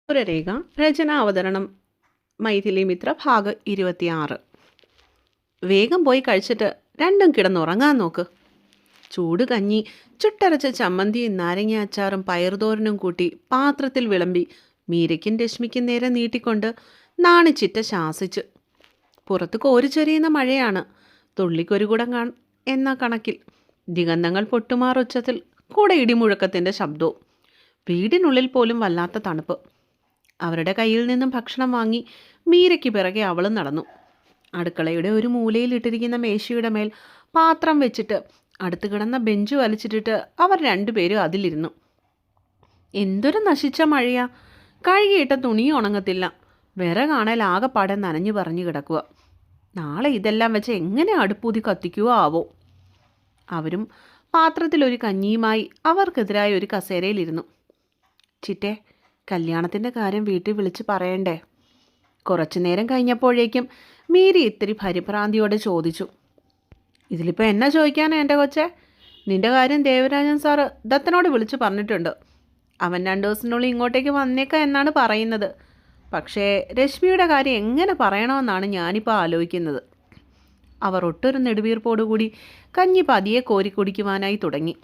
സുരരേഖ രചന അവതരണം മൈഥിലി മിത്ര ഭാഗം 26. വേഗം പോയി കഴിച്ചിട്ട് രണ്ടും കിടന്നുറങ്ങാൻ നോക്ക്. ചൂട് കഞ്ഞി, ചുട്ടരച്ച ചമ്മന്തിയും നാരങ്ങ അച്ചാറും പയറുതോരനും കൂട്ടി പാത്രത്തിൽ വിളമ്പി മീരയ്ക്കും രശ്മിക്കും നേരെ നീട്ടിക്കൊണ്ട് നാണിച്ചിട്ട് ശാസിച്ചു. പുറത്ത് കോരിച്ചൊരിയുന്ന മഴയാണ്. തുള്ളിക്കൊരു കുടം എന്ന കണക്കിൽ ദിഗന്ധങ്ങൾ പൊട്ടുമാറുച്ചത്തിൽ കൂടെ ഇടിമുഴക്കത്തിൻ്റെ ശബ്ദവും. വീടിനുള്ളിൽ പോലും വല്ലാത്ത തണുപ്പ്. അവരുടെ കയ്യിൽ നിന്നും ഭക്ഷണം വാങ്ങി മീരയ്ക്ക് പിറകെ അവളും നടന്നു. അടുക്കളയുടെ ഒരു മൂലയിൽ ഇട്ടിരിക്കുന്ന മേശയുടെ മേൽ പാത്രം വെച്ചിട്ട് അടുത്ത് കിടന്ന ബെഞ്ച് വലിച്ചിട്ടിട്ട് അവർ രണ്ടുപേരും അതിലിരുന്നു. എന്തൊരു നശിച്ച മഴയാ! കഴുകിയിട്ട തുണി ഉണങ്ങത്തില്ല. വിറകാണേൽ ആകെപ്പാടെ നനഞ്ഞു പറഞ്ഞു കിടക്കുക. നാളെ ഇതെല്ലാം വെച്ച് എങ്ങനെ അടുപ്പൂതി കത്തിക്കുക ആവോ? അവരും പാത്രത്തിലൊരു കഞ്ഞിയുമായി അവർക്കെതിരായ ഒരു കസേരയിലിരുന്നു. ചിറ്റേ, കല്യാണത്തിൻ്റെ കാര്യം വീട്ടിൽ വിളിച്ച് പറയണ്ടേ? കുറച്ചു നേരം കഴിഞ്ഞപ്പോഴേക്കും മീരി ഇത്തിരി പരിഭ്രാന്തിയോടെ ചോദിച്ചു. ഇതിലിപ്പോൾ എന്നാ ചോദിക്കാനാ എൻ്റെ കൊച്ചേ? നിൻ്റെ കാര്യം ദേവരാജൻ സാറ് ദത്തനോട് വിളിച്ച് പറഞ്ഞിട്ടുണ്ട്. അവൻ 2 ദിവസത്തിനുള്ളിൽ ഇങ്ങോട്ടേക്ക് വന്നേക്കാം എന്നാണ് പറയുന്നത്. പക്ഷേ രശ്മിയുടെ കാര്യം എങ്ങനെ പറയണമെന്നാണ് ഞാനിപ്പോൾ ആലോചിക്കുന്നത്. അവർ ഒട്ടൊരു നെടുവീർപ്പോടുകൂടി കഞ്ഞി പതിയെ കോരി കുടിക്കുവാനായി തുടങ്ങി.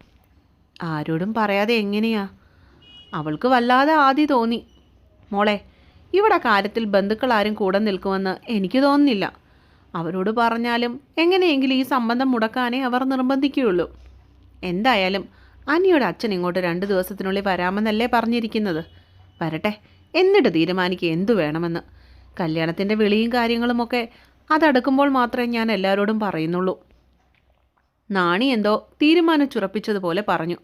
ആരോടും പറയാതെ എങ്ങനെയാ? അവൾക്ക് വല്ലാതെ ആദി തോന്നി. മോളെ, ഇവിടെ കാര്യത്തിൽ ബന്ധുക്കളാരും കൂടെ നിൽക്കുമെന്ന് എനിക്ക് തോന്നുന്നില്ല. അവരോട് പറഞ്ഞാലും എങ്ങനെയെങ്കിലും ഈ സംബന്ധം മുടക്കാനേ അവർ നിർബന്ധിക്കുകയുള്ളൂ. എന്തായാലും അനിയുടെ അച്ഛൻ ഇങ്ങോട്ട് 2 ദിവസത്തിനുള്ളിൽ വരാമെന്നല്ലേ പറഞ്ഞിരിക്കുന്നത്. വരട്ടെ, എന്നിട്ട് തീരുമാനിക്കുക എന്തു വേണമെന്ന്. കല്യാണത്തിൻ്റെ വിളിയും കാര്യങ്ങളുമൊക്കെ അതടുക്കുമ്പോൾ മാത്രമേ ഞാൻ എല്ലാവരോടും പറയുന്നുള്ളൂ. നാണി എന്തോ തീരുമാനിച്ചുറപ്പിച്ചതുപോലെ പറഞ്ഞു.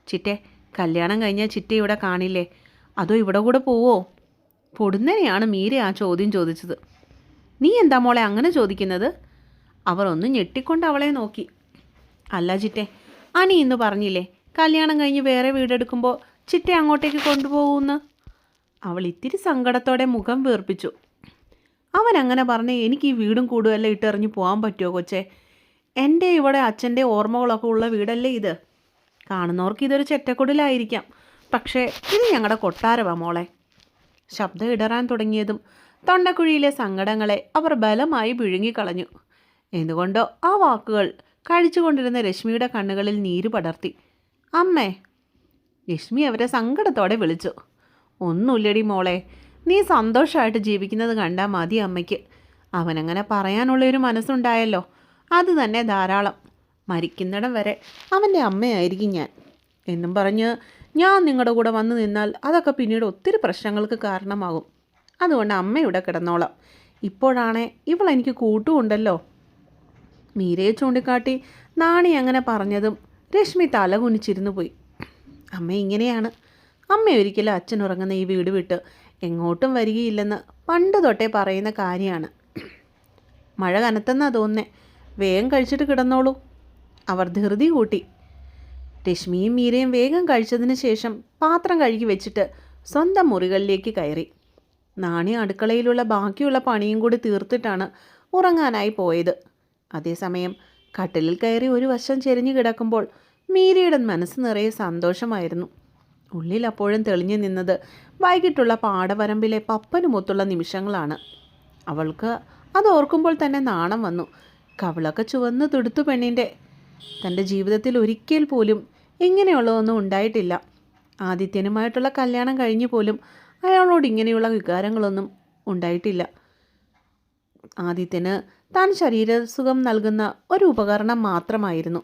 ചിറ്റേ, കല്യാണം കഴിഞ്ഞാൽ ചിറ്റ ഇവിടെ കാണില്ലേ? അതോ ഇവിടെ കൂടെ പോവോ? പൊടുന്നനെയാണ് മീര ആ ചോദ്യം ചോദിച്ചത്. നീ എന്താ മോളെ അങ്ങനെ ചോദിക്കുന്നത്? അവർ ഒന്ന് ഞെട്ടിക്കൊണ്ട് അവളെ നോക്കി. അല്ല ചിറ്റെ, അനി ഇന്ന് പറഞ്ഞില്ലേ കല്യാണം കഴിഞ്ഞ് വേറെ വീടെടുക്കുമ്പോൾ ചിറ്റെ അങ്ങോട്ടേക്ക് കൊണ്ടുപോകുമെന്ന്? അവൾ ഇത്തിരി സങ്കടത്തോടെ മുഖം വീർപ്പിച്ചു. അവൻ അങ്ങനെ പറഞ്ഞ് എനിക്ക് ഈ വീടും കൂടുമല്ല ഇട്ടെറിഞ്ഞ് പോകാൻ പറ്റുമോ കൊച്ചേ? എൻ്റെ ഇവിടെ അച്ഛൻ്റെ ഓർമ്മകളൊക്കെ ഉള്ള വീടല്ലേ ഇത്. കാണുന്നവർക്ക് ഇതൊരു ചെറ്റക്കുടിലായിരിക്കാം, പക്ഷേ ഇത് ഞങ്ങളുടെ കൊട്ടാരമാണ് മോളെ. ശബ്ദം ഇടറാൻ തുടങ്ങിയതും തൊണ്ടക്കുഴിയിലെ സങ്കടങ്ങളെ അവർ ബലമായി വിഴുങ്ങിക്കളഞ്ഞു. എന്തുകൊണ്ടോ ആ വാക്കുകൾ കഴിച്ചുകൊണ്ടിരുന്ന രശ്മിയുടെ കണ്ണുകളിൽ നീര് പടർത്തി. അമ്മേ! രശ്മി അവരെ സങ്കടത്തോടെ വിളിച്ചു. ഒന്നുമില്ലടി മോളെ, നീ സന്തോഷമായിട്ട് ജീവിക്കുന്നത് കണ്ടാൽ മതി അമ്മയ്ക്ക്. അവനങ്ങനെ പറയാനുള്ളൊരു മനസ്സുണ്ടായല്ലോ, അത് തന്നെ ധാരാളം. മരിക്കുന്നിടം വരെ അവൻ്റെ അമ്മയായിരിക്കും ഞാൻ എന്നും പറഞ്ഞ് ഞാൻ നിങ്ങളുടെ കൂടെ വന്നു നിന്നാൽ അതൊക്കെ പിന്നീട് ഒത്തിരി പ്രശ്നങ്ങൾക്ക് കാരണമാകും. അതുകൊണ്ട് അമ്മയുടെ കിടന്നോളാം. ഇപ്പോഴാണേ ഇവൾ എനിക്ക് കൂട്ടുമുണ്ടല്ലോ. മീരയെ ചൂണ്ടിക്കാട്ടി നാണി അങ്ങനെ പറഞ്ഞതും രശ്മി തല കുനിച്ചിരുന്നു പോയി. അമ്മ ഇങ്ങനെയാണ്. അമ്മ ഒരിക്കലും അച്ഛൻ ഉറങ്ങുന്ന ഈ വീട് വിട്ട് എങ്ങോട്ടും വരികയില്ലെന്ന് പണ്ട് തൊട്ടേ പറയുന്ന കാര്യമാണ്. മഴ കനത്തെന്നാ തോന്നുന്നേ. വേഗം കഴിച്ചിട്ട് കിടന്നോളൂ. അവർ ധൃതി കൂട്ടി. രശ്മിയും മീരയും വേഗം കഴിച്ചതിന് ശേഷം പാത്രം കഴുകി വെച്ചിട്ട് സ്വന്തം മുറികളിലേക്ക് കയറി. നാണി അടുക്കളയിലുള്ള ബാക്കിയുള്ള പണിയും കൂടി തീർത്തിട്ടാണ് ഉറങ്ങാനായി പോയത്. അതേസമയം കട്ടിലിൽ കയറി ഒരു വശം ചെരിഞ്ഞു കിടക്കുമ്പോൾ മീരയുടെ മനസ്സ് നിറയെ സന്തോഷമായിരുന്നു. ഉള്ളിൽ അപ്പോഴും തെളിഞ്ഞു നിന്നത് വൈകിട്ടുള്ള പാടവരമ്പിലെ പപ്പനുമൊത്തുള്ള നിമിഷങ്ങളാണ്. അവൾക്ക് അതോർക്കുമ്പോൾ തന്നെ നാണം വന്നു. കവിളൊക്കെ ചുവന്ന് തുടുത്തു പെണ്ണിൻ്റെ. തൻ്റെ ജീവിതത്തിൽ ഒരിക്കൽ പോലും ഇങ്ങനെയുള്ളതൊന്നും ഉണ്ടായിട്ടില്ല. ആദിത്യനുമായിട്ടുള്ള കല്യാണം കഴിഞ്ഞു പോലും അയാളോട് ഇങ്ങനെയുള്ള വികാരങ്ങളൊന്നും ഉണ്ടായിട്ടില്ല. ആദിത്യന് താൻ ശരീരസുഖം നൽകുന്ന ഒരു ഉപകരണം മാത്രമായിരുന്നു.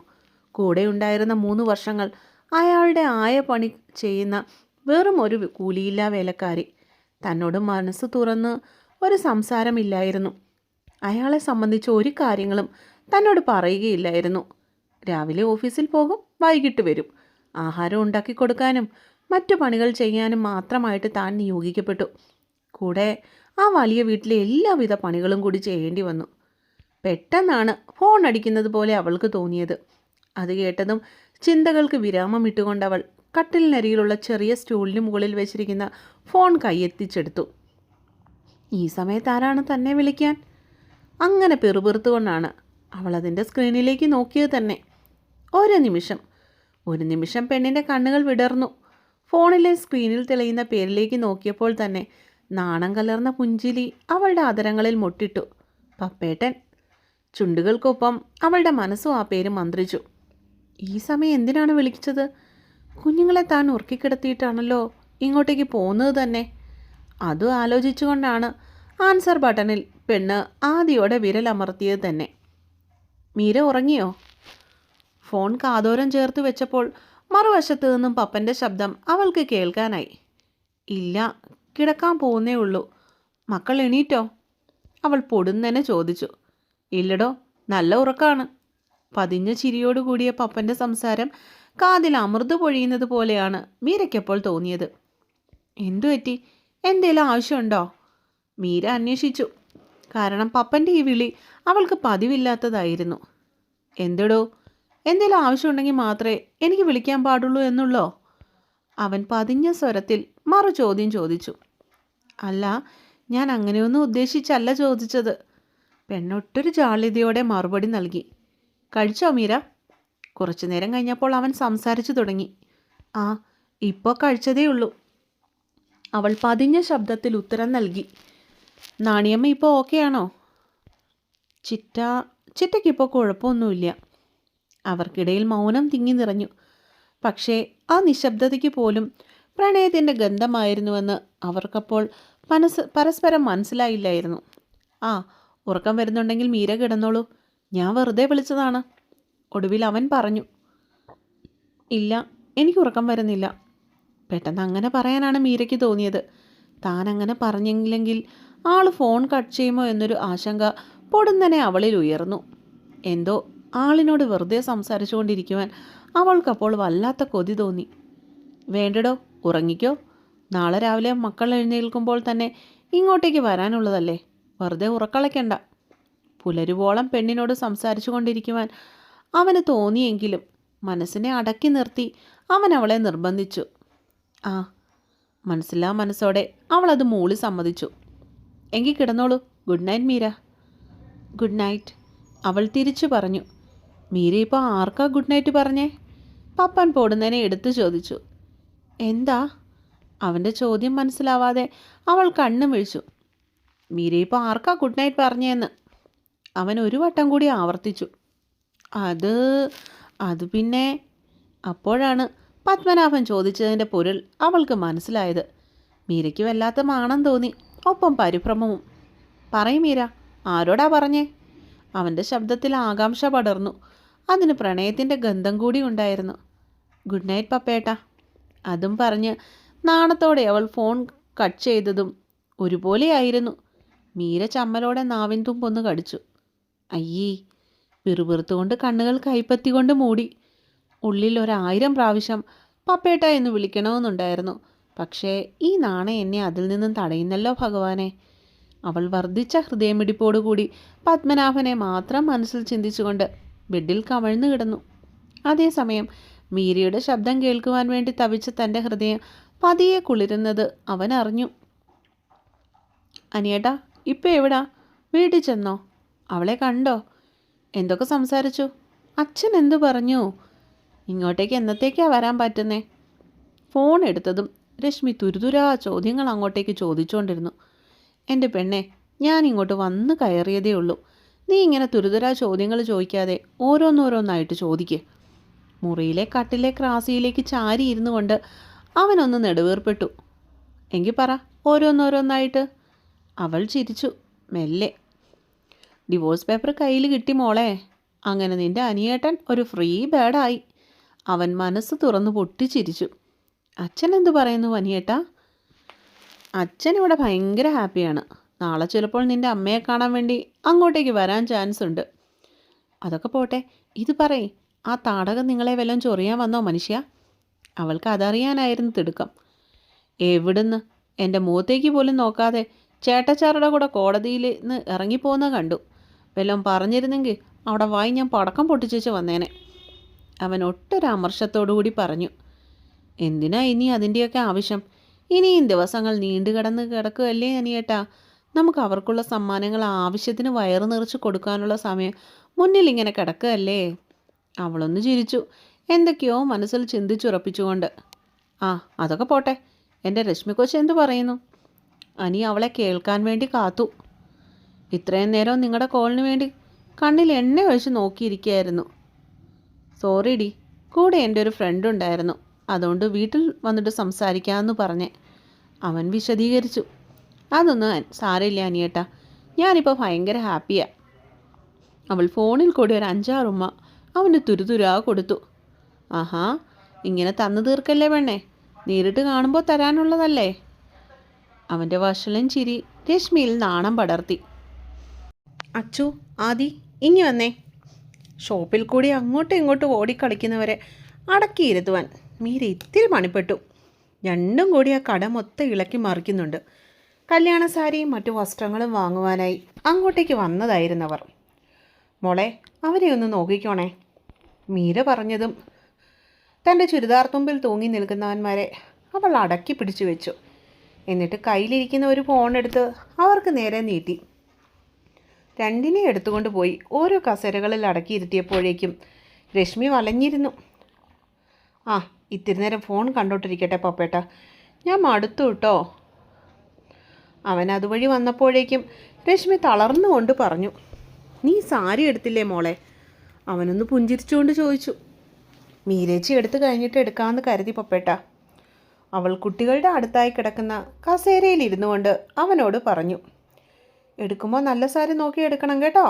കൂടെ ഉണ്ടായിരുന്ന 3 വർഷങ്ങൾ അയാളുടെ ആയ പണി ചെയ്യുന്ന വെറും ഒരു കൂലിയില്ലാ വേലക്കാരി. തന്നോട് മനസ്സ് തുറന്ന് ഒരു സംസാരമില്ലായിരുന്നു. അയാളെ സംബന്ധിച്ച് ഒരു കാര്യങ്ങളും തന്നോട് പറയുകയില്ലായിരുന്നു. രാവിലെ ഓഫീസിൽ പോകും, വൈകിട്ട് വരും. ആഹാരം ഉണ്ടാക്കി കൊടുക്കാനും മറ്റു പണികൾ ചെയ്യാനും മാത്രമായിട്ട് താൻ നിയോഗിക്കപ്പെട്ടു. കൂടെ ആ വലിയ വീട്ടിലെ എല്ലാവിധ പണികളും കൂടി ചെയ്യേണ്ടി വന്നു. പെട്ടെന്നാണ് ഫോൺ അടിക്കുന്നത് പോലെ അവൾക്ക് തോന്നിയത്. അത് കേട്ടതും ചിന്തകൾക്ക് വിരാമം ഇട്ടുകൊണ്ടവൾ കട്ടിലിനരികിലുള്ള ചെറിയ സ്റ്റൂളിന് മുകളിൽ വെച്ചിരിക്കുന്ന ഫോൺ കൈയെത്തിച്ചെടുത്തു. ഈ സമയത്ത് ആരാണ് തന്നെ വിളിക്കാൻ? അങ്ങനെ പെറുപെറുത്തുകൊണ്ടാണ് അവൾ അതിൻ്റെ സ്ക്രീനിലേക്ക് നോക്കിയത് തന്നെ. ഒരു നിമിഷം പെണ്ണിൻ്റെ കണ്ണുകൾ വിടർന്നു. ഫോണിലെ സ്ക്രീനിൽ തെളിയുന്ന പേരിലേക്ക് നോക്കിയപ്പോൾ തന്നെ നാണം കലർന്ന പുഞ്ചിരി അവളുടെ അതരങ്ങളിൽ മുട്ടിട്ടു. പപ്പേട്ടൻ. ചുണ്ടുകൾക്കൊപ്പം അവളുടെ മനസ്സും ആ പേര് മന്ത്രിച്ചു. ഈ സമയം എന്തിനാണ് വിളിച്ചത്? കുഞ്ഞുങ്ങളെ താൻ ഉറക്കിക്കിടത്തിയിട്ടാണല്ലോ ഇങ്ങോട്ടേക്ക് പോകുന്നത് തന്നെ. അതും ആലോചിച്ചുകൊണ്ടാണ് ആൻസർ ബട്ടണിൽ പെണ്ണ് ആദിയോടെ വിരലമർത്തിയത് തന്നെ. മീര ഉറങ്ങിയോ? ഫോൺ കാതോരം ചേർത്ത് വെച്ചപ്പോൾ മറുവശത്തു നിന്നും പപ്പൻ്റെ ശബ്ദം അവൾക്ക് കേൾക്കാനായി. ഇല്ല, കിടക്കാൻ പോകുന്നേ ഉള്ളൂ. മക്കൾ എണീറ്റോ? അവൾ പൊടുന്നനെ ചോദിച്ചു. ഇല്ലടോ, നല്ല ഉറക്കാണ്. പതിഞ്ഞ ചിരിയോടുകൂടിയ പപ്പൻ്റെ സംസാരം കാതിൽ അമൃത് പൊഴിയുന്നത് പോലെയാണ് മീരയ്ക്കപ്പോൾ തോന്നിയത്. എന്തു പറ്റി? എന്തേലും ആവശ്യമുണ്ടോ? മീര അന്വേഷിച്ചു. കാരണം പപ്പൻ്റെ ഈ വിളി അവൾക്ക് പതിവില്ലാത്തതായിരുന്നു. എന്തെടോ, എന്തേലും ആവശ്യമുണ്ടെങ്കിൽ മാത്രമേ എനിക്ക് വിളിക്കാൻ പാടുള്ളൂ എന്നുള്ളോ? അവൻ പതിഞ്ഞ സ്വരത്തിൽ മറു ചോദ്യം ചോദിച്ചു. അല്ല, ഞാൻ അങ്ങനെയൊന്നും ഉദ്ദേശിച്ചല്ല ചോദിച്ചത്. പെണ്ണൊട്ടൊരു ജാള്യതയോടെ മറുപടി നൽകി. കഴിച്ചോ മീര? കുറച്ചു നേരം കഴിഞ്ഞപ്പോൾ അവൻ സംസാരിച്ചു തുടങ്ങി. ആ, ഇപ്പോൾ കഴിച്ചതേ ഉള്ളൂ. അവൾ പതിഞ്ഞ ശബ്ദത്തിൽ ഉത്തരം നൽകി. നാണിയമ്മ ഇപ്പോൾ ഓക്കെ ആണോ? ചിറ്റയ്ക്കിപ്പോൾ കുഴപ്പമൊന്നുമില്ല. അവർക്കിടയിൽ മൗനം തിങ്ങി നിറഞ്ഞു. പക്ഷേ ആ നിശബ്ദതയ്ക്ക് പോലും പ്രണയത്തിൻ്റെ ഗന്ധമായിരുന്നുവെന്ന് അവർക്കപ്പോൾ പരസ്പരം മനസ്സിലായില്ലായിരുന്നു. ആ, ഉറക്കം വരുന്നുണ്ടെങ്കിൽ മീര കിടന്നോളൂ, ഞാൻ വെറുതെ വിളിച്ചതാണ്. ഒടുവിൽ അവൻ പറഞ്ഞു. ഇല്ല, എനിക്ക് ഉറക്കം വരുന്നില്ല. പെട്ടെന്ന് അങ്ങനെ പറയാനാണ് മീരയ്ക്ക് തോന്നിയത്. താൻ അങ്ങനെ പറഞ്ഞില്ലെങ്കിൽ ആൾ ഫോൺ കട്ട് ചെയ്യുമോ എന്നൊരു ആശങ്ക പൊടുന്നനെ അവളിൽ ഉയർന്നു. എന്തോ ആളിനോട് വെറുതെ സംസാരിച്ചു കൊണ്ടിരിക്കുവാൻ അവൾക്കപ്പോൾ വല്ലാത്ത കൊതി തോന്നി. വേണ്ടടോ, ഉറങ്ങിക്കോ. നാളെ രാവിലെ മക്കൾ എഴുന്നേൽക്കുമ്പോൾ തന്നെ ഇങ്ങോട്ടേക്ക് വരാനുള്ളതല്ലേ. വെറുതെ ഉറക്കളയ്ക്കണ്ട. പുലരുവോളം പെണ്ണിനോട് സംസാരിച്ചു കൊണ്ടിരിക്കുവാൻ അവന് തോന്നിയെങ്കിലും മനസ്സിനെ അടക്കി നിർത്തി അവൻ അവളെ നിർബന്ധിച്ചു. ആ, മനസ്സില്ലാ മനസ്സോടെ അവളത് മൂളി സമ്മതിച്ചു. എങ്കിൽ കിടന്നോളൂ. Good night Meera. Good night, അവൾ തിരിച്ചു പറഞ്ഞു. മീര ഇപ്പോൾ ആർക്കാ ഗുഡ് നൈറ്റ് പറഞ്ഞേ? പപ്പൻ പോടുന്നതിനെ എടുത്തു ചോദിച്ചു. എന്താ? അവൻ്റെ ചോദ്യം മനസ്സിലാവാതെ അവൾ കണ്ണും വിഴിച്ചു. മീര ഇപ്പോൾ ആർക്കാ ഗുഡ് നൈറ്റ് പറഞ്ഞേന്ന് അവൻ ഒരു വട്ടം കൂടി ആവർത്തിച്ചു. അത് പിന്നെ. അപ്പോഴാണ് പത്മനാഭൻ ചോദിച്ചതിൻ്റെ പൊരുൾ അവൾക്ക് മനസ്സിലായത്. മീരയ്ക്ക് വല്ലാത്ത മാണം തോന്നി, ഒപ്പം പരിഭ്രമവും. പറയും മീര, ആരോടാ പറഞ്ഞേ? അവൻ്റെ ശബ്ദത്തിൽ ആകാംക്ഷ പടർന്നു. അതിന് പ്രണയത്തിൻ്റെ ഗന്ധം കൂടി ഉണ്ടായിരുന്നു. ഗുഡ് നൈറ്റ് പപ്പേട്ടാ. അതും പറഞ്ഞ് നാണത്തോടെ അവൾ ഫോൺ കട്ട് ചെയ്തതും ഒരുപോലെയായിരുന്നു. മീര ചമ്മലോടെ നാവിൻ തുമ്പൊന്ന് കടിച്ചു. അയ്യേ! പിറുപിറുത്തുകൊണ്ട് കണ്ണുകൾ കൈപ്പത്തിക്കൊണ്ട് മൂടി. ഉള്ളിൽ 1000 പ്രാവശ്യം പപ്പേട്ട എന്ന് വിളിക്കണമെന്നുണ്ടായിരുന്നു. പക്ഷേ ഈ നാണം എന്നെ അതിൽ നിന്നും തടയുന്നല്ലോ ഭഗവാനെ. അവൾ വർദ്ധിച്ച ഹൃദയമിടിപ്പോടുകൂടി പത്മനാഭനെ മാത്രം മനസ്സിൽ ചിന്തിച്ചുകൊണ്ട് ബെഡിൽ കമഴ്ന്നു കിടന്നു. അതേസമയം മീരയുടെ ശബ്ദം കേൾക്കുവാൻ വേണ്ടി തവിച്ച തൻ്റെ ഹൃദയം പതിയെ കുളിരുന്നത് അവൻ അറിഞ്ഞു. അനിയേട്ടാ, ഇപ്പം എവിടാ? വീട്ടിൽ ചെന്നോ? അവളെ കണ്ടോ? എന്തൊക്കെ സംസാരിച്ചു? അച്ഛൻ എന്തു പറഞ്ഞു? ഇങ്ങോട്ടേക്ക് എന്നത്തേക്കാ വരാൻ പറ്റുന്നേ? ഫോൺ എടുത്തതും രശ്മി തുരുതുരാ ചോദ്യങ്ങൾ അങ്ങോട്ടേക്ക് ചോദിച്ചുകൊണ്ടിരുന്നു. എൻ്റെ പെണ്ണെ, ഞാൻ ഇങ്ങോട്ട് വന്ന് കയറിയതേ ഉള്ളൂ. നീ ഇങ്ങനെ തുരുതുരാ ചോദ്യങ്ങൾ ചോദിക്കാതെ ഓരോന്നോരോന്നായിട്ട് ചോദിക്കുക. മുറിയിലെ കട്ടിലെ ക്രാസിയിലേക്ക് ചാരി ഇരുന്നു കൊണ്ട് അവനൊന്ന് നെടുവേർപ്പെട്ടു. എങ്കിൽ പറ, ഓരോന്നോരോന്നായിട്ട്. അവൾ ചിരിച്ചു മെല്ലെ. ഡിവോഴ്സ് പേപ്പർ കയ്യിൽ കിട്ടി മോളെ. അങ്ങനെ നിൻ്റെ അനിയേട്ടൻ ഒരു ഫ്രീ ബേഡായി. അവൻ മനസ്സ് തുറന്നു പൊട്ടിച്ചിരിച്ചു. അച്ഛൻ എന്തു പറയുന്നു അനിയേട്ടാ? അച്ഛൻ ഇവിടെ ഭയങ്കര ഹാപ്പിയാണ്. നാളെ ചിലപ്പോൾ നിൻ്റെ അമ്മയെ കാണാൻ വേണ്ടി അങ്ങോട്ടേക്ക് വരാൻ ചാൻസ് ഉണ്ട്. അതൊക്കെ പോട്ടെ, ഇത് പറയേ, ആ താടകം നിങ്ങളെ വല്ലതും ചൊറിയാൻ വന്നോ മനുഷ്യ? അവൾക്ക് അതറിയാനായിരുന്നു തിടുക്കം. എവിടുന്ന്? എൻ്റെ മുഖത്തേക്ക് പോലും നോക്കാതെ ചേട്ടച്ചാറുടെ കൂടെ കോടതിയിൽ നിന്ന് ഇറങ്ങിപ്പോകുന്നത് കണ്ടു. വല്ലതും പറഞ്ഞിരുന്നെങ്കിൽ അവിടെ വായി ഞാൻ പടക്കം പൊട്ടിച്ചേച്ച് വന്നേനെ. അവൻ ഒട്ടൊരു അമർഷത്തോടുകൂടി പറഞ്ഞു. എന്തിനാ ഇനി അതിൻ്റെയൊക്കെ ആവശ്യം? ഇനിയും ദിവസങ്ങൾ നീണ്ടുകിടന്ന് കിടക്കുകയല്ലേ അനിയേട്ടാ. നമുക്ക് അവർക്കുള്ള സമ്മാനങ്ങൾ ആവശ്യത്തിന് വയറ് നിറച്ച് കൊടുക്കാനുള്ള സമയം മുന്നിൽ ഇങ്ങനെ കിടക്കുകയല്ലേ. അവളൊന്ന് ചിരിച്ചു, എന്തൊക്കെയോ മനസ്സിൽ ചിന്തിച്ചുറപ്പിച്ചുകൊണ്ട്. ആ അതൊക്കെ പോട്ടെ, എൻ്റെ രശ്മി കൊച്ച് എന്ത് പറയുന്നു? അനി അവളെ കേൾക്കാൻ വേണ്ടി കാത്തു. ഇത്രയും നേരം നിങ്ങളുടെ കോളിന് വേണ്ടി കണ്ണിൽ എണ്ണ ഒഴിച്ച് നോക്കിയിരിക്കുകയായിരുന്നു. സോറി ഡി, കൂടെ എൻ്റെ ഒരു ഫ്രണ്ട് ഉണ്ടായിരുന്നു, അതുകൊണ്ട് വീട്ടിൽ വന്നിട്ട് സംസാരിക്കാമെന്ന് പറഞ്ഞേ. അവൻ വിശദീകരിച്ചു. അതൊന്നും സാരമില്ല അനിയേട്ടാ, ഞാനിപ്പോൾ ഭയങ്കര ഹാപ്പിയാണ്. അവൾ ഫോണിൽ കൂടി ഒരു 5-6 ഉമ്മ അവന് തുരുതുരാ കൊടുത്തു. ആഹാ, ഇങ്ങനെ തന്നു തീർക്കല്ലേ പെണ്ണേ, നേരിട്ട് കാണുമ്പോൾ തരാനുള്ളതല്ലേ. അവൻ്റെ വഷളൻ ചിരി രശ്മിയിൽ നാണം പടർത്തി. അച്ചു, ആദി, ഇങ്ങി വന്നേ. ഷോപ്പിൽ കൂടി അങ്ങോട്ടും ഇങ്ങോട്ടും ഓടിക്കളിക്കുന്നവരെ അടക്കിയിരുത്തുവാൻ മീര ഇത്തിരി പണിപ്പെട്ടു. രണ്ടും കൂടി ആ കട മൊത്തം ഇളക്കി മറിക്കുന്നുണ്ട്. കല്യാണ സാരിയും മറ്റു വസ്ത്രങ്ങളും വാങ്ങുവാനായി അങ്ങോട്ടേക്ക് വന്നതായിരുന്നവർ. മോളെ, അവരെ ഒന്ന് നോക്കിക്കോണേ. മീര പറഞ്ഞതും തൻ്റെ ചുരിദാർ തുമ്പിൽ തൂങ്ങി നിൽക്കുന്നവന്മാരെ അവൾ അടക്കി പിടിച്ചു വെച്ചു. എന്നിട്ട് കയ്യിലിരിക്കുന്ന ഒരു ഫോണെടുത്ത് അവർക്ക് നേരെ നീട്ടി. രണ്ടിനെ എടുത്തുകൊണ്ട് പോയി ഓരോ കസേരകളിൽ അടക്കിയിരുത്തിയപ്പോഴേക്കും രശ്മി വലഞ്ഞിരുന്നു. ആ, ഇത്തിരി നേരം ഫോൺ കണ്ടോണ്ടിരിക്കട്ടെ പപ്പേട്ട, ഞാൻ മടുത്തു കേട്ടോ. അവൻ അതുവഴി വന്നപ്പോഴേക്കും രശ്മി തളർന്നുകൊണ്ട് പറഞ്ഞു. നീ സാരി എടുത്തില്ലേ മോളെ? അവനൊന്ന് പുഞ്ചിരിച്ചുകൊണ്ട് ചോദിച്ചു. മീരേച്ചി എടുത്തു കഴിഞ്ഞിട്ട് എടുക്കാമെന്ന് കരുതി പപ്പേട്ട. അവൾ കുട്ടികളുടെ അടുത്തായി കിടക്കുന്ന കസേരയിൽ ഇരുന്നു കൊണ്ട് അവനോട് പറഞ്ഞു. എടുക്കുമ്പോൾ നല്ല സാരി നോക്കി എടുക്കണം കേട്ടോ.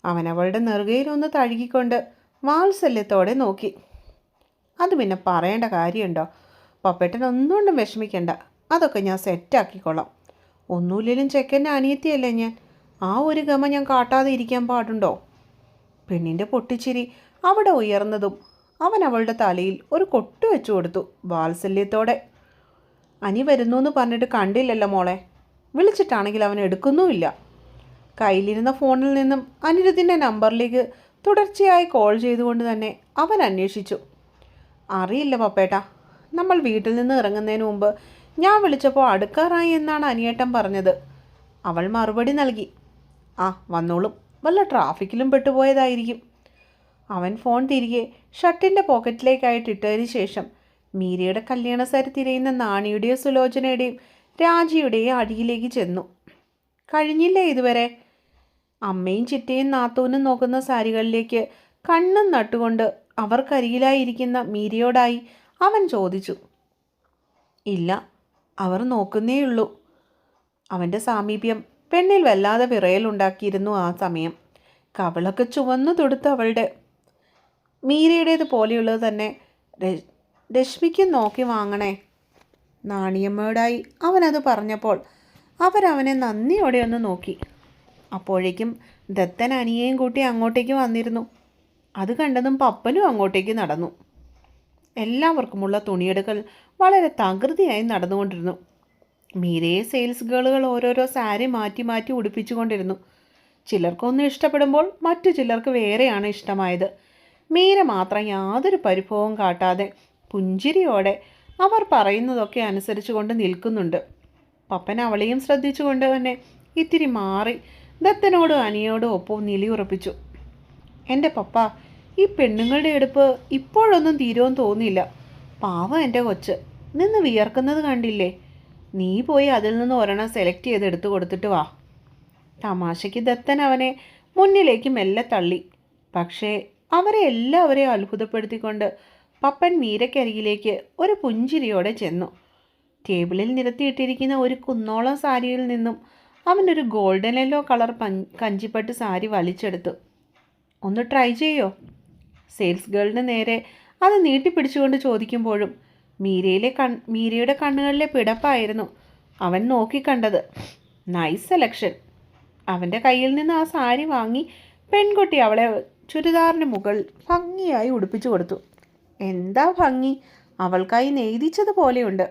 അവൻ അവളുടെ നെറുകയിലൊന്ന് തഴുകിക്കൊണ്ട് വാത്സല്യത്തോടെ നോക്കി. അത് പിന്നെ പറയേണ്ട കാര്യമുണ്ടോ? പപ്പേട്ടൻ ഒന്നുകൊണ്ടും വിഷമിക്കണ്ട, അതൊക്കെ ഞാൻ സെറ്റാക്കിക്കൊള്ളാം. ഒന്നുമില്ലേലും ചെക്കൻ്റെ അനിയത്തിയല്ലേ ഞാൻ, ആ ഒരു ഗമ ഞാൻ കാട്ടാതെ ഇരിക്കാൻ പാടുണ്ടോ? പെണ്ണിൻ്റെ പൊട്ടിച്ചിരി അവിടെ ഉയർന്നതും അവൻ അവളുടെ തലയിൽ ഒരു കൊട്ടു വെച്ചു കൊടുത്തു വാത്സല്യത്തോടെ. അനി വരുന്നു എന്ന് പറഞ്ഞിട്ട് കണ്ടില്ലല്ലോ മോളെ, വിളിച്ചിട്ടാണെങ്കിൽ അവൻ എടുക്കുന്നുമില്ല. കയ്യിലിരുന്ന ഫോണിൽ നിന്നും അനിരുദ്ധിൻ്റെ നമ്പറിലേക്ക് തുടർച്ചയായി കോൾ ചെയ്തുകൊണ്ട് തന്നെ അവൻ അന്വേഷിച്ചു. അറിയില്ല പപ്പേട്ട, നമ്മൾ വീട്ടിൽ നിന്ന് ഇറങ്ങുന്നതിന് മുമ്പ് ഞാൻ വിളിച്ചപ്പോൾ അടുക്കാറായി എന്നാണ് അനിയേട്ടൻ പറഞ്ഞത്. അവൾ മറുപടി നൽകി. ആ വന്നോളും, വല്ല ട്രാഫിക്കിലും പെട്ടുപോയതായിരിക്കും. അവൻ ഫോൺ തിരികെ ഷർട്ടിൻ്റെ പോക്കറ്റിലേക്കായിട്ട് ഇട്ടതിന് ശേഷം മീരയുടെ കല്യാണ സാരി തിരയുന്ന നാണിയുടെയും സുലോചനയുടെയും രാജിയുടെയും അടിയിലേക്ക് ചെന്നു. കഴിഞ്ഞില്ലേ ഇതുവരെ? അമ്മയും ചിറ്റയും നാത്തൂനും നോക്കുന്ന സാരികളിലേക്ക് കണ്ണും നട്ടുകൊണ്ട് അവർക്കരികിലായിരിക്കുന്ന മീരയോടായി അവൻ ചോദിച്ചു. ഇല്ല, അവർ നോക്കുന്നേയുള്ളൂ. അവൻ്റെ സാമീപ്യം പെണ്ണിൽ വല്ലാതെ വിറയലുണ്ടാക്കിയിരുന്നു. ആ സമയം കവളൊക്കെ ചുവന്നു തൊടുത്ത് അവളുടെ. മീരയുടേത് പോലെയുള്ളത് തന്നെ രശ്മിക്ക് നോക്കി വാങ്ങണേ. നാണിയമ്മയോടായി അവനത് പറഞ്ഞപ്പോൾ അവരവനെ നന്ദിയോടെ ഒന്ന് നോക്കി. അപ്പോഴേക്കും ദത്തൻ അനിയെയും കൂട്ടി അങ്ങോട്ടേക്ക് വന്നിരുന്നു. അത് കണ്ടതും പപ്പനും അങ്ങോട്ടേക്ക് നടന്നു. എല്ലാവർക്കുമുള്ള തുണിയെടുക്കൽ വളരെ തകൃതിയായി നടന്നുകൊണ്ടിരുന്നു. മീരയെ സെയിൽസ് ഗേളുകൾ ഓരോരോ സാരി മാറ്റി മാറ്റി ഉടുപ്പിച്ചുകൊണ്ടിരുന്നു. ചിലർക്കൊന്നും ഇഷ്ടപ്പെടുമ്പോൾ മറ്റു ചിലർക്ക് വേറെയാണ് ഇഷ്ടമായത്. മീര മാത്രം യാതൊരു പരിഭവവും കാട്ടാതെ പുഞ്ചിരിയോടെ അവർ പറയുന്നതൊക്കെ അനുസരിച്ചു കൊണ്ട് നിൽക്കുന്നുണ്ട്. പപ്പൻ അവളെയും ശ്രദ്ധിച്ചുകൊണ്ട് തന്നെ ഇത്തിരി മാറി ദത്തനോടും അനിയോടും ഒപ്പം നിലയുറപ്പിച്ചു. എൻ്റെ പപ്പ, ഈ പെണ്ണുങ്ങളുടെ എടുപ്പ് ഇപ്പോഴൊന്നും തീരുമെന്ന് തോന്നിയില്ല. പാവം എൻ്റെ കൊച്ച് നിന്ന് വിയർക്കുന്നത് കണ്ടില്ലേ? നീ പോയി അതിൽ നിന്ന് ഒരെണ്ണം സെലക്ട് ചെയ്ത് എടുത്തു കൊടുത്തിട്ട് വാ. തമാശയ്ക്ക് ദത്തൻ അവനെ മുന്നിലേക്ക് മെല്ലെ തള്ളി. പക്ഷേ അവരെ എല്ലാവരെയും അത്ഭുതപ്പെടുത്തിക്കൊണ്ട് പപ്പൻ മീരക്കരികിലേക്ക് ഒരു പുഞ്ചിരിയോടെ ചെന്നു. ടേബിളിൽ നിരത്തിയിട്ടിരിക്കുന്ന ഒരു കുന്നോളം സാരിയിൽ നിന്നും അവനൊരു ഗോൾഡൻ യെല്ലോ കളർ കഞ്ചിപ്പട്ട് സാരി വലിച്ചെടുത്തു. ഒന്ന് ട്രൈ ചെയ്യോ? സെയിൽസ് ഗേളിന് നേരെ അത് നീട്ടിപ്പിടിച്ചുകൊണ്ട് ചോദിക്കുമ്പോഴും മീരയുടെ കണ്ണുകളിലെ പിടപ്പായിരുന്നു അവൻ നോക്കിക്കണ്ടത്. Nice selection. അവൻ്റെ കയ്യിൽ നിന്ന് ആ സാരി വാങ്ങി പെൺകുട്ടി അവളെ ചുരിദാറിന് മുകളിൽ ഭംഗിയായി ഉടുപ്പിച്ചു കൊടുത്തു. എന്താ ഭംഗി! അവൾക്കായി നെയ്തിച്ചതുപോലെയുണ്ട്.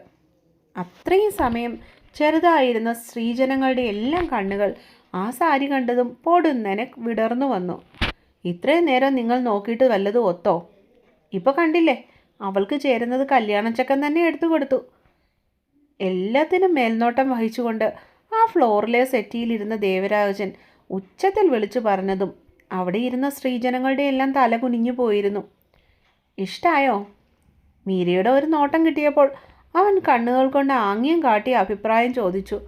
അത്രയും സമയം ചെറുതായിരുന്ന സ്ത്രീജനങ്ങളുടെ എല്ലാം കണ്ണുകൾ ആ സാരി കണ്ടതും പൊടുന്നനെ വിടർന്നു വന്നു. ഇത്രയും നേരം നിങ്ങൾ നോക്കിയിട്ട് വല്ലതും ഒത്തോ? ഇപ്പോൾ കണ്ടില്ലേ, അവൾക്ക് ചേരുന്നത് കല്യാണച്ചക്കൻ തന്നെ എടുത്തു കൊടുത്തു. എല്ലാത്തിനും മേൽനോട്ടം വഹിച്ചുകൊണ്ട് ആ ഫ്ലോറിലെ സെറ്റിയിലിരുന്ന ദേവരാജൻ ഉച്ചത്തിൽ വിളിച്ചു പറഞ്ഞതും അവിടെ ഇരുന്ന സ്ത്രീജനങ്ങളുടെ എല്ലാം തല കുനിഞ്ഞു പോയിരുന്നു. ഇഷ്ടായോ? മീരയുടെ ഒരു നോട്ടം കിട്ടിയപ്പോൾ അവൻ കണ്ണുകൾ കൊണ്ട് ആംഗ്യം കാട്ടി അഭിപ്രായം ചോദിച്ചു.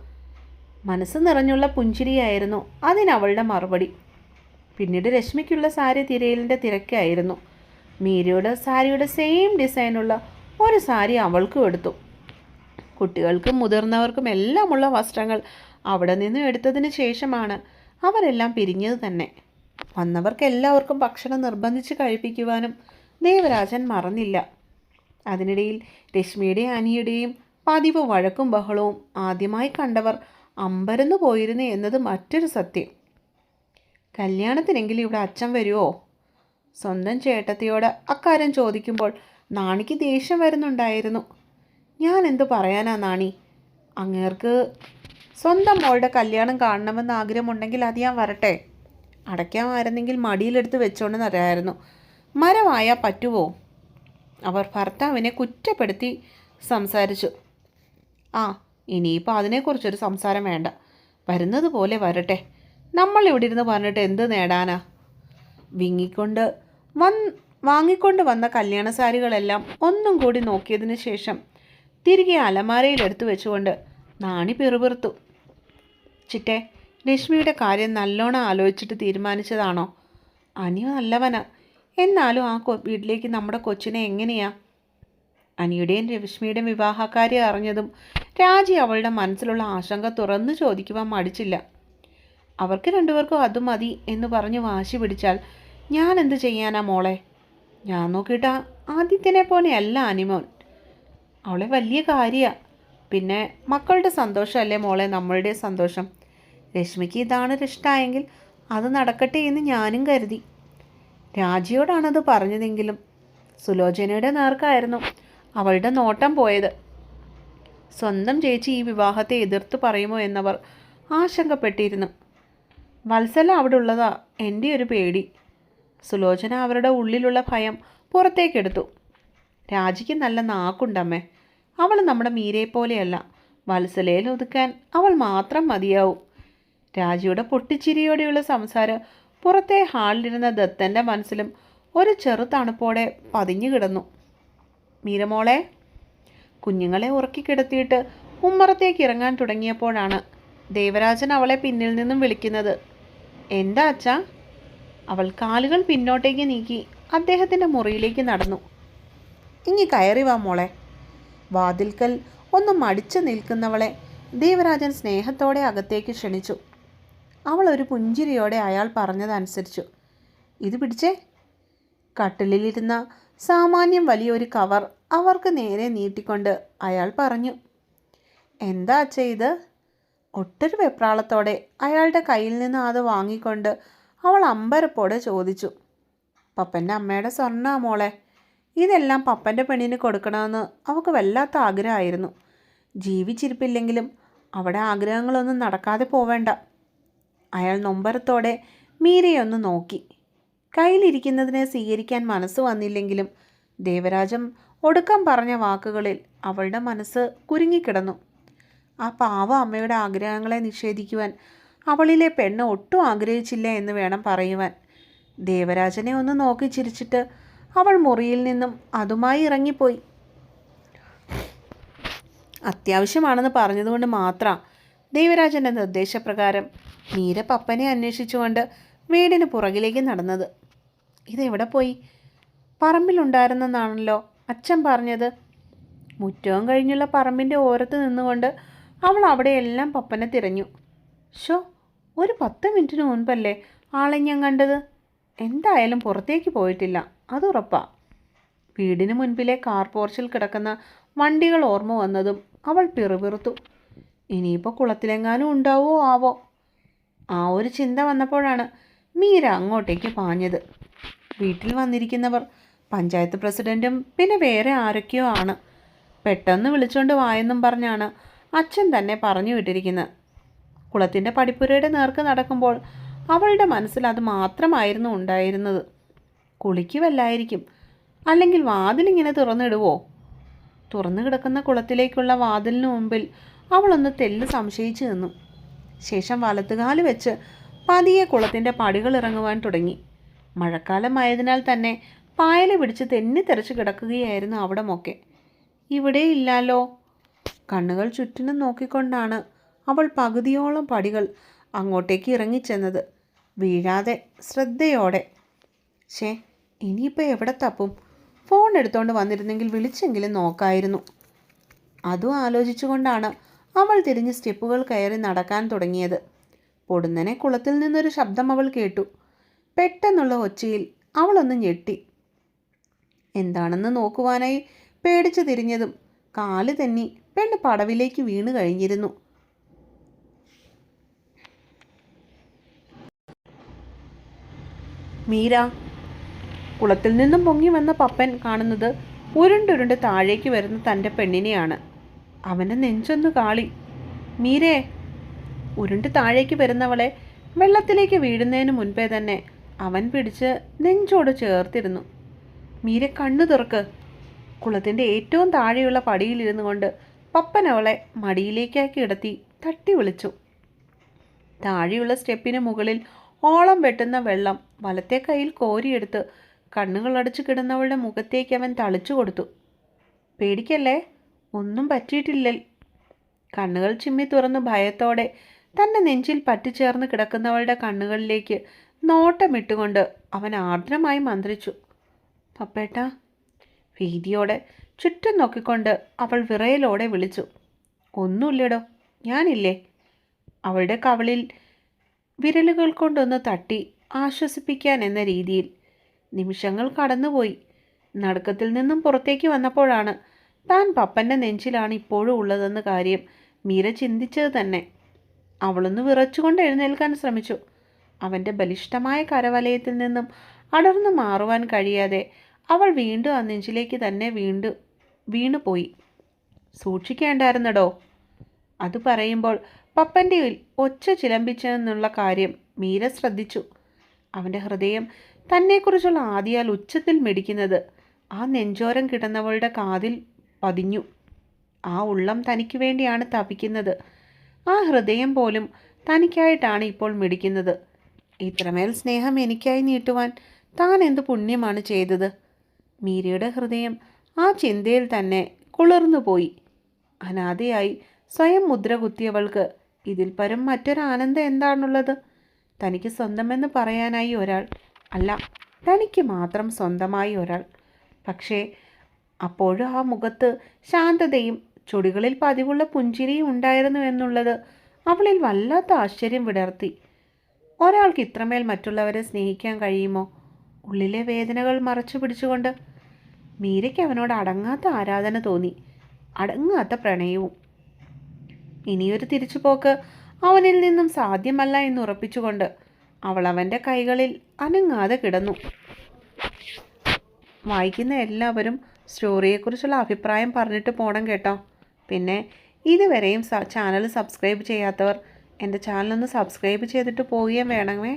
മനസ്സ് നിറഞ്ഞുള്ള പുഞ്ചിരിയായിരുന്നു അതിനവളുടെ മറുപടി. പിന്നീട് രശ്മിക്കുള്ള സാരി തിരയലിൻ്റെ തിരക്കായിരുന്നു. മീരയുടെ സാരിയുടെ സെയിം ഡിസൈനുള്ള ഒരു സാരി അവൾക്കും എടുത്തു. കുട്ടികൾക്കും മുതിർന്നവർക്കും എല്ലാമുള്ള വസ്ത്രങ്ങൾ അവിടെ നിന്നും എടുത്തതിന് ശേഷമാണ് അവരെല്ലാം പിരിഞ്ഞത് തന്നെ. വന്നവർക്കെല്ലാവർക്കും ഭക്ഷണം നിർബന്ധിച്ച് കഴിപ്പിക്കുവാനും ദേവരാജൻ മറന്നില്ല. അതിനിടയിൽ രശ്മിയുടെയും അനിയുടെയും പതിവ് വഴക്കും ബഹളവും ആദ്യമായി കണ്ടവർ അമ്പരന്നു പോയിരുന്നു എന്നത് മറ്റൊരു സത്യം. കല്യാണത്തിനെങ്കിലും ഇവിടെ അച്ഛൻ വരുമോ? സ്വന്തം ചേട്ടത്തിയോട് അക്കാര്യം ചോദിക്കുമ്പോൾ നാണിക്ക് ദേഷ്യം വരുന്നുണ്ടായിരുന്നു. ഞാൻ എന്തു പറയാനാ നാണി? അങ്ങേർക്ക് സ്വന്തം മോളുടെ കല്യാണം കാണണമെന്ന് ആഗ്രഹമുണ്ടെങ്കിൽ അത് ഞാൻ വരട്ടെ. അടയ്ക്കാമായിരുന്നെങ്കിൽ മടിയിലെടുത്ത് വെച്ചോണ്ട് തരായിരുന്നു. മരമായാൽ പറ്റുമോ? അവർ ഭർത്താവിനെ കുറ്റപ്പെടുത്തി സംസാരിച്ചു. ആ, ഇനിയിപ്പോൾ അതിനെക്കുറിച്ചൊരു സംസാരം വേണ്ട. വരുന്നത് പോലെ വരട്ടെ. നമ്മൾ ഇവിടെ ഇരുന്ന് പറഞ്ഞിട്ട് എന്ത് നേടാനാ? വാങ്ങിക്കൊണ്ട് വന്ന കല്യാണ സാരികളെല്ലാം ഒന്നും കൂടി നോക്കിയതിന് ശേഷം തിരികെ അലമാരയിൽ എടുത്തു വെച്ചുകൊണ്ട് നാണി പിറുപിറുത്തു. ചിറ്റെ, രശ്മിയുടെ കാര്യം നല്ലോണം ആലോചിച്ചിട്ട് തീരുമാനിച്ചതാണോ? അനിയോ നല്ലവനാ. എന്നാലും ആ വീട്ടിലേക്ക് നമ്മുടെ കൊച്ചിനെ എങ്ങനെയാ? അനിയുടെയും രശ്മിയുടെയും വിവാഹക്കാര്യം അറിഞ്ഞതും രാജി അവളുടെ മനസ്സിലുള്ള ആശങ്ക തുറന്നു ചോദിക്കുവാൻ മടിച്ചില്ല. അവർക്ക് രണ്ടുപേർക്കും അത് മതി എന്ന് പറഞ്ഞ് വാശി പിടിച്ചാൽ ഞാൻ എന്ത് ചെയ്യാനാ മോളെ? ഞാൻ നോക്കിയിട്ട് ആദിത്യനെ പോലെയല്ല അനിമോൻ. അവളെ വലിയ കാര്യമാണ്. പിന്നെ മക്കളുടെ സന്തോഷമല്ലേ മോളെ നമ്മളുടെ സന്തോഷം. രശ്മിക്ക് ഇതാണ് ഇഷ്ടമായെങ്കിൽ അത് നടക്കട്ടെ എന്ന് ഞാനും കരുതി. രാജിയോടാണത് പറഞ്ഞതെങ്കിലും സുലോചനയുടെ നേർക്കായിരുന്നു അവളുടെ നോട്ടം പോയത്. സ്വന്തം ചേച്ചി ഈ വിവാഹത്തെ എതിർത്ത് പറയുമോ എന്നവർ ആശങ്കപ്പെട്ടിരുന്നു. വത്സല അവിടെ ഉള്ളതാ എൻ്റെ ഒരു പേടി. സുലോചന അവരുടെ ഉള്ളിലുള്ള ഭയം പുറത്തേക്കെടുത്തു. രാജിക്ക് നല്ല നാക്കുണ്ടമ്മേ. അവൾ നമ്മുടെ മീരയെപ്പോലെയല്ല. വത്സലയിൽ ഒതുക്കാൻ അവൾ മാത്രം മതിയാവും. രാജിയുടെ പൊട്ടിച്ചിരിയോടെയുള്ള സംസാരം പുറത്തെ ഹാളിലിരുന്ന ദത്തൻ്റെ മനസ്സിലും ഒരു ചെറു തണുപ്പോടെ പതിഞ്ഞു കിടന്നു. മീരമോളെ. കുഞ്ഞുങ്ങളെ ഉറക്കിക്കിടത്തിയിട്ട് ഉമ്മറത്തേക്ക് ഇറങ്ങാൻ തുടങ്ങിയപ്പോഴാണ് ദേവരാജൻ അവളെ പിന്നിൽ നിന്നും വിളിക്കുന്നത്. എന്താ അച്ഛാ? അവൾ കാലുകൾ പിന്നോട്ടേക്ക് നീക്കി അദ്ദേഹത്തിൻ്റെ മുറിയിലേക്ക് നടന്നു. ഇങ്ങി കയറി വാ മോളെ. വാതിൽക്കൽ ഒന്ന് മടിച്ചു നിൽക്കുന്നവളെ ദേവരാജൻ സ്നേഹത്തോടെ അകത്തേക്ക് ക്ഷണിച്ചു. അവൾ ഒരു പുഞ്ചിരിയോടെ അയാൾ പറഞ്ഞതനുസരിച്ചു. ഇത് പിടിച്ചേ. കട്ടിലിലിരുന്ന സാമാന്യം വലിയൊരു കവർ അവർക്ക് നേരെ നീട്ടിക്കൊണ്ട് അയാൾ പറഞ്ഞു. എന്താ അച്ഛാ ഇത്? ഒട്ടൊരു വെപ്രാളത്തോടെ അയാളുടെ കയ്യിൽ നിന്ന് അത് വാങ്ങിക്കൊണ്ട് അവൾ അമ്പരപ്പോടെ ചോദിച്ചു. പപ്പൻ്റെ അമ്മയുടെ സ്വർണ്ണ മോളെ. ഇതെല്ലാം പപ്പൻ്റെ പെണ്ണിന് കൊടുക്കണമെന്ന് അവൾക്ക് വല്ലാത്ത ആഗ്രഹമായിരുന്നു. ജീവിച്ചിരിപ്പില്ലെങ്കിലും അവിടെ ആഗ്രഹങ്ങളൊന്നും നടക്കാതെ പോവേണ്ട. അയാൾ നൊമ്പരത്തോടെ മീരയൊന്ന് നോക്കി. കയ്യിലിരിക്കുന്നതിനെ സ്വീകരിക്കാൻ മനസ്സ് വന്നില്ലെങ്കിലും ദേവരാജം ഒടുക്കം പറഞ്ഞ വാക്കുകളിൽ അവളുടെ മനസ്സ് കുരുങ്ങിക്കിടന്നു. ആ പാവ അമ്മയുടെ ആഗ്രഹങ്ങളെ നിഷേധിക്കുവാൻ അവളിലെ പെണ്ണ് ഒട്ടും ആഗ്രഹിച്ചില്ല എന്ന് വേണം പറയുവാൻ. ദേവരാജനെ ഒന്ന് നോക്കി ചിരിച്ചിട്ട് അവൾ മുറിയിൽ നിന്നും അതുമായി ഇറങ്ങിപ്പോയി. അത്യാവശ്യമാണെന്ന് പറഞ്ഞതുകൊണ്ട് മാത്രം ദേവരാജൻ്റെ നിർദ്ദേശപ്രകാരം മീര പപ്പനെ അന്വേഷിച്ചുകൊണ്ട് വീടിന് പുറകിലേക്ക് നടന്നത്. ഇതെവിടെ പോയി? പറമ്പിലുണ്ടായിരുന്നെന്നാണല്ലോ അച്ഛൻ പറഞ്ഞത്. മുറ്റവും കഴിഞ്ഞുള്ള പറമ്പിൻ്റെ ഓരത്ത് നിന്നുകൊണ്ട് അവൾ അവിടെയെല്ലാം പപ്പനെ തിരഞ്ഞു. ഷോ, ഒരു 10 മിനിറ്റിന് മുൻപല്ലേ ആളെ ഞാൻ കണ്ടത്. എന്തായാലും പുറത്തേക്ക് പോയിട്ടില്ല, അതുറപ്പാ. വീടിന് മുൻപിലെ കാർ പോർച്ചിൽ കിടക്കുന്ന വണ്ടികൾ ഓർമ്മ വന്നതും അവൾ പിറുപിറുത്തു. ഇനിയിപ്പോൾ കുളത്തിലെങ്ങാനും ഉണ്ടാവോ ആവോ? ആ ഒരു ചിന്ത വന്നപ്പോഴാണ് മീര അങ്ങോട്ടേക്ക് പാഞ്ഞത്. വീട്ടിൽ വന്നിരിക്കുന്നവർ പഞ്ചായത്ത് പ്രസിഡൻറ്റും പിന്നെ വേറെ ആരൊക്കെയോ ആണ്. പെട്ടെന്ന് വിളിച്ചുകൊണ്ട് വായെന്നും പറഞ്ഞാണ് അച്ഛൻ തന്നെ പറഞ്ഞു വിട്ടിരിക്കുന്നത്. കുളത്തിൻ്റെ പടിപ്പുരയുടെ നേർക്ക് നടക്കുമ്പോൾ അവളുടെ മനസ്സിൽ അത് മാത്രമായിരുന്നു ഉണ്ടായിരുന്നത്. കുളിക്കുവല്ലായിരിക്കും, അല്ലെങ്കിൽ വാതിലിങ്ങനെ തുറന്നിടുവോ? തുറന്നു കിടക്കുന്ന കുളത്തിലേക്കുള്ള വാതിലിന് മുമ്പിൽ അവളൊന്ന് തെല്ല് സംശയിച്ചു നിന്നു. ശേഷം വലത്തുകാല് വെച്ച് പതിയെ കുളത്തിൻ്റെ പടികൾ ഇറങ്ങുവാൻ തുടങ്ങി. മഴക്കാലമായതിനാൽ തന്നെ പായൽ പിടിച്ച് തെന്നിത്തെറിച്ച് കിടക്കുകയായിരുന്നു അവിടമൊക്കെ. ഇവിടെ ഇല്ലാലോ. കണ്ണുകൾ ചുറ്റിനും നോക്കിക്കൊണ്ടാണ് അവൾ പകുതിയോളം പടികൾ അങ്ങോട്ടേക്ക് ഇറങ്ങിച്ചെന്നത്. വീഴാതെ ശ്രദ്ധയോടെ. ഇനിയിപ്പോൾ എവിടെ തപ്പും? ഫോൺ എടുത്തുകൊണ്ട് വന്നിരുന്നെങ്കിൽ വിളിച്ചെങ്കിലും നോക്കായിരുന്നു. അതും ആലോചിച്ചുകൊണ്ടാണ് അവൾ തിരിഞ്ഞ് സ്റ്റെപ്പുകൾ കയറി നടക്കാൻ തുടങ്ങിയത്. പൊടുന്നനെ കുളത്തിൽ നിന്നൊരു ശബ്ദം അവൾ കേട്ടു. പെട്ടെന്നുള്ള ഒച്ചയിൽ അവളൊന്ന് ഞെട്ടി. എന്താണെന്ന് നോക്കുവാനായി പേടിച്ചു തിരിഞ്ഞതും കാല് തെന്നി പെണ്ണ് പടവിലേക്ക് വീണു കഴിഞ്ഞിരുന്നു. മീര. കുളത്തിൽ നിന്നും പൊങ്ങി വന്ന പപ്പൻ കാണുന്നത് ഉരുണ്ടുരുണ്ട് താഴേക്ക് വരുന്ന തൻ്റെ പെണ്ണിനെയാണ്. അവൻ്റെ നെഞ്ചൊന്ന് കാളി. മീരേ. ഉരുണ്ട് താഴേക്ക് വരുന്നവളെ വെള്ളത്തിലേക്ക് വീഴുന്നതിന് മുൻപേ തന്നെ അവൻ പിടിച്ച് നെഞ്ചോട് ചേർത്തിരുന്നു. മീര കണ്ണു തുറക്ക്. കുളത്തിൻ്റെ ഏറ്റവും താഴെയുള്ള പടിയിലിരുന്നു കൊണ്ട് പപ്പൻ അവളെ മടിയിലേക്കാക്കി കിടത്തി തട്ടി വിളിച്ചു. താഴെയുള്ള സ്റ്റെപ്പിന് മുകളിൽ ഓളം വെട്ടുന്ന വെള്ളം വലത്തെ കൈയിൽ കോരിയെടുത്ത് കണ്ണുകളടച്ചു കിടന്നവളുടെ മുഖത്തേക്ക് അവൻ തളിച്ചു കൊടുത്തു. പേടിക്കല്ലേ, ഒന്നും പറ്റിയിട്ടില്ല. കണ്ണുകൾ ചിമ്മി തുറന്ന് ഭയത്തോടെ തൻ്റെ നെഞ്ചിൽ പറ്റിച്ചേർന്ന് കിടക്കുന്നവളുടെ കണ്ണുകളിലേക്ക് നോട്ടമിട്ടുകൊണ്ട് അവൻ ആർദ്രമായി മന്ത്രിച്ചു. പപ്പേട്ടാ. ഭീതിയോടെ ചുറ്റും നോക്കിക്കൊണ്ട് അവൾ വിറയലോടെ വിളിച്ചു. ഒന്നുമില്ലടോ, ഞാനില്ലേ. അവളുടെ കവിളിൽ വിരലുകൾ കൊണ്ടൊന്ന് തട്ടി ആശ്വസിപ്പിക്കാൻ എന്ന രീതിയിൽ. നിമിഷങ്ങൾ കടന്നുപോയി. നടുക്കത്തിൽ നിന്നും പുറത്തേക്ക് വന്നപ്പോഴാണ് താൻ പപ്പൻ്റെ നെഞ്ചിലാണ് ഇപ്പോഴും ഉള്ളതെന്ന കാര്യം മീര ചിന്തിച്ചത് തന്നെ. അവളൊന്ന് വിറച്ചുകൊണ്ട് എഴുന്നേൽക്കാൻ ശ്രമിച്ചു. അവൻ്റെ ബലിഷ്ഠമായ കരവലയത്തിൽ നിന്നും അടർന്നു മാറുവാൻ കഴിയാതെ അവൾ വീണ്ടും ആ നെഞ്ചിലേക്ക് തന്നെ വീണുപോയി. സൂക്ഷിക്കേണ്ടായിരുന്നടോ. അത് പറയുമ്പോൾ പപ്പൻ്റെ ഒച്ച ചിലമ്പിച്ചെന്നുള്ള കാര്യം മീര ശ്രദ്ധിച്ചു. അവൻ്റെ ഹൃദയം തന്നെക്കുറിച്ചുള്ള ആദിയാൽ ഉച്ചത്തിൽ മിടിക്കുന്നത് ആ നെഞ്ചോരം കിടന്നവളുടെ കാതിൽ പതിഞ്ഞു. ആ ഉള്ളം തനിക്ക് വേണ്ടിയാണ് തപിക്കുന്നത്. ആ ഹൃദയം പോലും തനിക്കായിട്ടാണ് ഇപ്പോൾ മിടിക്കുന്നത്. ഇത്രമേൽ സ്നേഹം എനിക്കായി നീട്ടുവാൻ താൻ എന്ത് പുണ്യമാണ് ചെയ്തത്? മീരയുടെ ഹൃദയം ആ ചിന്തയിൽ തന്നെ കുളിർന്നുപോയി. അനാഥയായി സ്വയം മുദ്ര കുത്തിയവൾക്ക് ഇതിൽ പരം മറ്റൊരാനന്ദം എന്താണുള്ളത്? തനിക്ക് സ്വന്തമെന്ന് പറയാനായി ഒരാൾ, അല്ല, തനിക്ക് മാത്രം സ്വന്തമായി ഒരാൾ. പക്ഷേ അപ്പോഴും ആ മുഖത്ത് ശാന്തതയും ചുടികളിൽ പതിവുള്ള പുഞ്ചിരിയും ഉണ്ടായിരുന്നു എന്നുള്ളത് അവളിൽ വല്ലാത്ത ആശ്ചര്യം വിടർത്തി. ഒരാൾക്ക് ഇത്രമേൽ മറ്റുള്ളവരെ സ്നേഹിക്കാൻ കഴിയുമോ? ഉള്ളിലെ വേദനകൾ മറച്ചു പിടിച്ചുകൊണ്ട് മീരയ്ക്ക് അവനോട് അടങ്ങാത്ത ആരാധന തോന്നി, അടങ്ങാത്ത പ്രണയവും. ഇനിയൊരു തിരിച്ചുപോക്ക് അവനിൽ നിന്നും സാധ്യമല്ല എന്ന് ഉറപ്പിച്ചുകൊണ്ട് അവൾ അവൻ്റെ കൈകളിൽ അനങ്ങാതെ കിടന്നു. വായിക്കുന്ന എല്ലാവരും സ്റ്റോറിയെക്കുറിച്ചുള്ള അഭിപ്രായം പറഞ്ഞിട്ട് പോകണം കേട്ടോ. പിന്നെ ഇതുവരെയും ചാനൽ സബ്സ്ക്രൈബ് ചെയ്യാത്തവർ എൻ്റെ ചാനലൊന്ന് സബ്സ്ക്രൈബ് ചെയ്തിട്ട് പോവുകയും വേണമേ.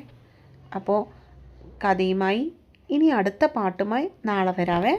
അപ്പോൾ കഥയുമായി ഇനി അടുത്ത പാട്ടുമായി നാളെ വരാവേ.